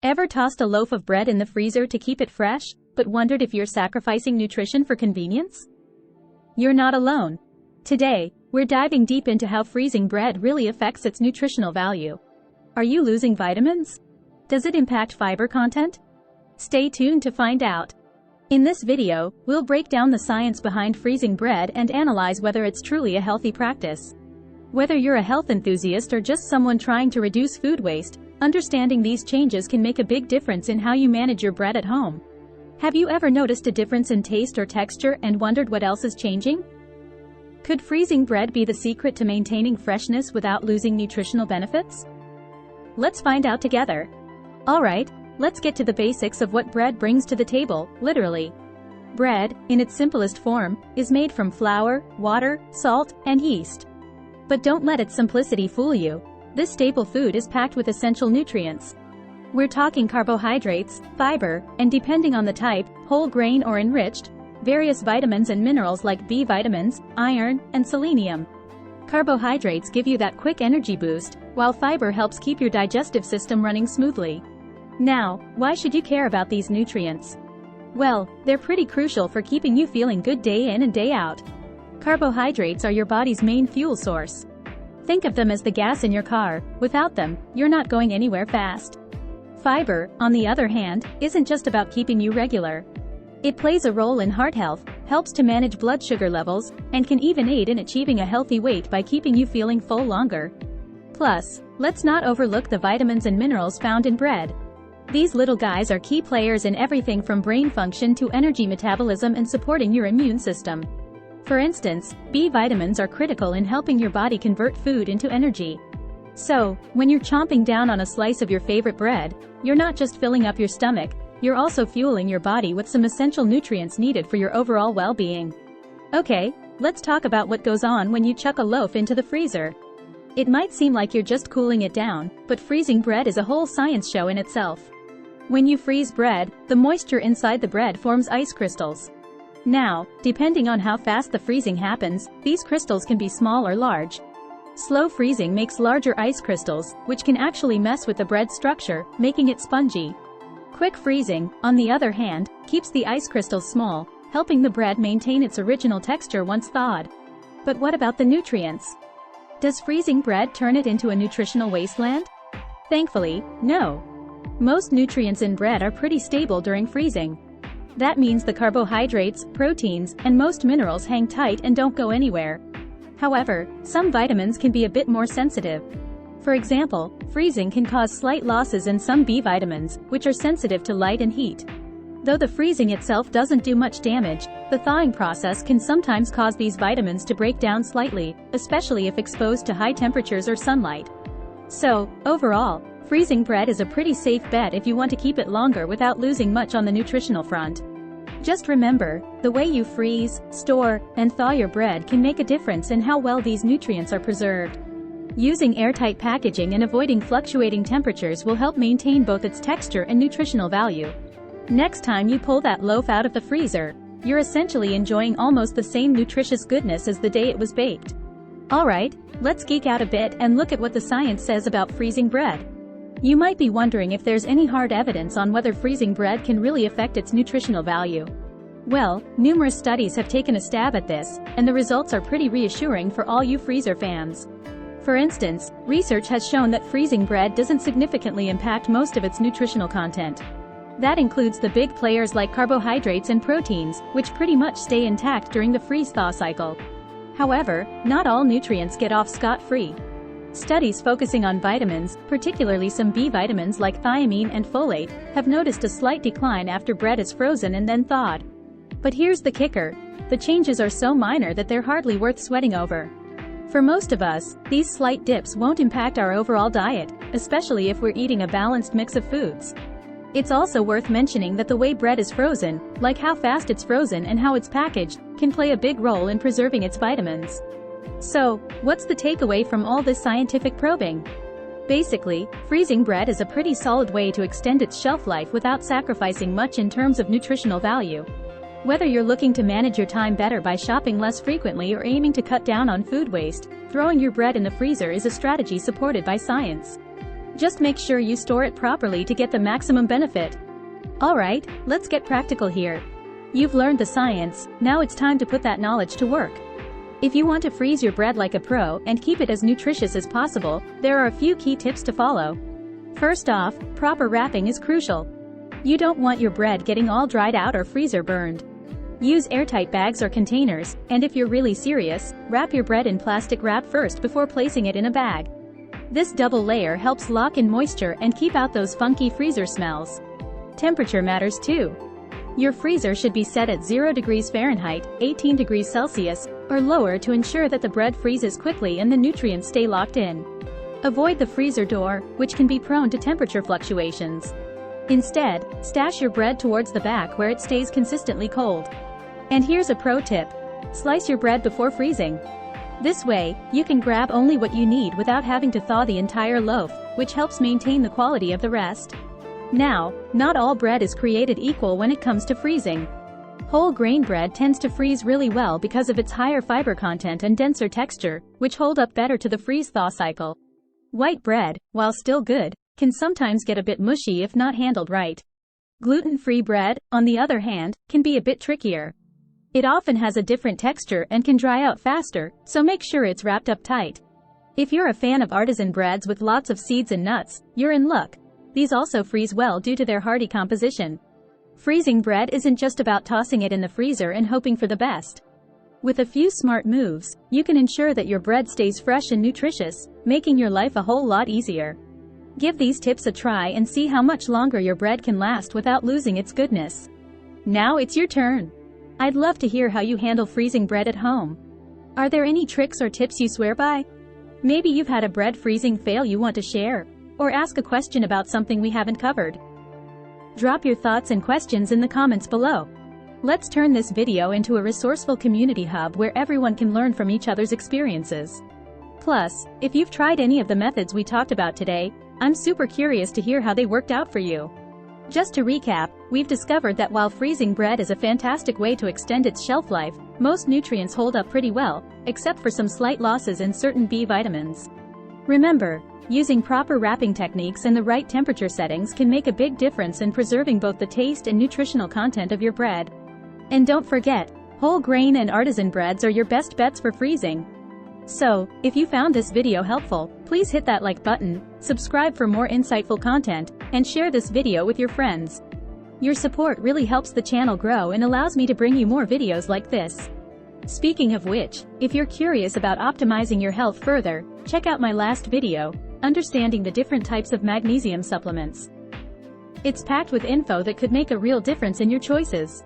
Ever tossed a loaf of bread in the freezer to keep it fresh, but wondered if you're sacrificing nutrition for convenience? You're not alone. Today, we're diving deep into how freezing bread really affects its nutritional value. Are you losing vitamins? Does it impact fiber content? Stay tuned to find out. In this video, we'll break down the science behind freezing bread and analyze whether it's truly a healthy practice. Whether you're a health enthusiast or just someone trying to reduce food waste, understanding these changes can make a big difference in how you manage your bread at home. Have you ever noticed a difference in taste or texture and wondered what else is changing? Could freezing bread be the secret to maintaining freshness without losing nutritional benefits? Let's find out together. Alright, let's get to the basics of what bread brings to the table, literally. Bread, in its simplest form, is made from flour, water, salt, and yeast. But don't let its simplicity fool you. This staple food is packed with essential nutrients. We're talking carbohydrates, fiber, and depending on the type, whole grain or enriched, various vitamins and minerals like B vitamins, iron, and selenium. Carbohydrates give you that quick energy boost, while fiber helps keep your digestive system running smoothly. Now, why should you care about these nutrients? Well, they're pretty crucial for keeping you feeling good day in and day out. Carbohydrates are your body's main fuel source. Think of them as the gas in your car. Without them, you're not going anywhere fast. Fiber, on the other hand, isn't just about keeping you regular. It plays a role in heart health, helps to manage blood sugar levels, and can even aid in achieving a healthy weight by keeping you feeling full longer. Plus, let's not overlook the vitamins and minerals found in bread. These little guys are key players in everything from brain function to energy metabolism and supporting your immune system. For instance, B vitamins are critical in helping your body convert food into energy. So, when you're chomping down on a slice of your favorite bread, you're not just filling up your stomach, you're also fueling your body with some essential nutrients needed for your overall well-being. Okay, let's talk about what goes on when you chuck a loaf into the freezer. It might seem like you're just cooling it down, but freezing bread is a whole science show in itself. When you freeze bread, the moisture inside the bread forms ice crystals. Now, depending on how fast the freezing happens, these crystals can be small or large. Slow freezing makes larger ice crystals, which can actually mess with the bread's structure, making it spongy. Quick freezing, on the other hand, keeps the ice crystals small, helping the bread maintain its original texture once thawed. But what about the nutrients? Does freezing bread turn it into a nutritional wasteland? Thankfully, no. Most nutrients in bread are pretty stable during freezing. That means the carbohydrates, proteins, and most minerals hang tight and don't go anywhere. However, some vitamins can be a bit more sensitive. For example, freezing can cause slight losses in some B vitamins, which are sensitive to light and heat. Though the freezing itself doesn't do much damage, the thawing process can sometimes cause these vitamins to break down slightly, especially if exposed to high temperatures or sunlight. So, overall, freezing bread is a pretty safe bet if you want to keep it longer without losing much on the nutritional front. Just remember, the way you freeze, store, and thaw your bread can make a difference in how well these nutrients are preserved. Using airtight packaging and avoiding fluctuating temperatures will help maintain both its texture and nutritional value. Next time you pull that loaf out of the freezer, you're essentially enjoying almost the same nutritious goodness as the day it was baked. Alright, let's geek out a bit and look at what the science says about freezing bread. You might be wondering if there's any hard evidence on whether freezing bread can really affect its nutritional value. Well, numerous studies have taken a stab at this, and the results are pretty reassuring for all you freezer fans. For instance, research has shown that freezing bread doesn't significantly impact most of its nutritional content. That includes the big players like carbohydrates and proteins, which pretty much stay intact during the freeze-thaw cycle. However, not all nutrients get off scot-free. Studies focusing on vitamins, particularly some B vitamins like thiamine and folate, have noticed a slight decline after bread is frozen and then thawed. But here's the kicker: the changes are so minor that they're hardly worth sweating over. For most of us, these slight dips won't impact our overall diet, especially if we're eating a balanced mix of foods. It's also worth mentioning that the way bread is frozen, like how fast it's frozen and how it's packaged, can play a big role in preserving its vitamins. So, what's the takeaway from all this scientific probing? Basically, freezing bread is a pretty solid way to extend its shelf life without sacrificing much in terms of nutritional value. Whether you're looking to manage your time better by shopping less frequently or aiming to cut down on food waste, throwing your bread in the freezer is a strategy supported by science. Just make sure you store it properly to get the maximum benefit. Alright, let's get practical here. You've learned the science, now it's time to put that knowledge to work. If you want to freeze your bread like a pro and keep it as nutritious as possible, there are a few key tips to follow. First off, proper wrapping is crucial. You don't want your bread getting all dried out or freezer burned. Use airtight bags or containers, and if you're really serious, wrap your bread in plastic wrap first before placing it in a bag. This double layer helps lock in moisture and keep out those funky freezer smells. Temperature matters too. Your freezer should be set at 0 degrees Fahrenheit, 18 degrees Celsius, or lower to ensure that the bread freezes quickly and the nutrients stay locked in. Avoid the freezer door, which can be prone to temperature fluctuations. Instead, stash your bread towards the back where it stays consistently cold. And here's a pro tip. Slice your bread before freezing. This way, you can grab only what you need without having to thaw the entire loaf, which helps maintain the quality of the rest. Now, not all bread is created equal when it comes to freezing. Whole grain bread tends to freeze really well because of its higher fiber content and denser texture, which hold up better to the freeze-thaw cycle. White bread, while still good, can sometimes get a bit mushy if not handled right. Gluten-free bread, on the other hand, can be a bit trickier. It often has a different texture and can dry out faster, so make sure it's wrapped up tight. If you're a fan of artisan breads with lots of seeds and nuts, you're in luck. These also freeze well due to their hardy composition. Freezing bread isn't just about tossing it in the freezer and hoping for the best. With a few smart moves, you can ensure that your bread stays fresh and nutritious, making your life a whole lot easier. Give these tips a try and see how much longer your bread can last without losing its goodness. Now it's your turn. I'd love to hear how you handle freezing bread at home. Are there any tricks or tips you swear by? Maybe you've had a bread freezing fail you want to share, or ask a question about something we haven't covered. Drop your thoughts and questions in the comments below. Let's turn this video into a resourceful community hub where everyone can learn from each other's experiences. Plus, if you've tried any of the methods we talked about today, I'm super curious to hear how they worked out for you. Just to recap, we've discovered that while freezing bread is a fantastic way to extend its shelf life, most nutrients hold up pretty well, except for some slight losses in certain B vitamins. Remember, using proper wrapping techniques and the right temperature settings can make a big difference in preserving both the taste and nutritional content of your bread. And don't forget, whole grain and artisan breads are your best bets for freezing. So, if you found this video helpful, please hit that like button, subscribe for more insightful content, and share this video with your friends. Your support really helps the channel grow and allows me to bring you more videos like this. Speaking of which, if you're curious about optimizing your health further, check out my last video, Understanding the Different Types of Magnesium Supplements. It's packed with info that could make a real difference in your choices.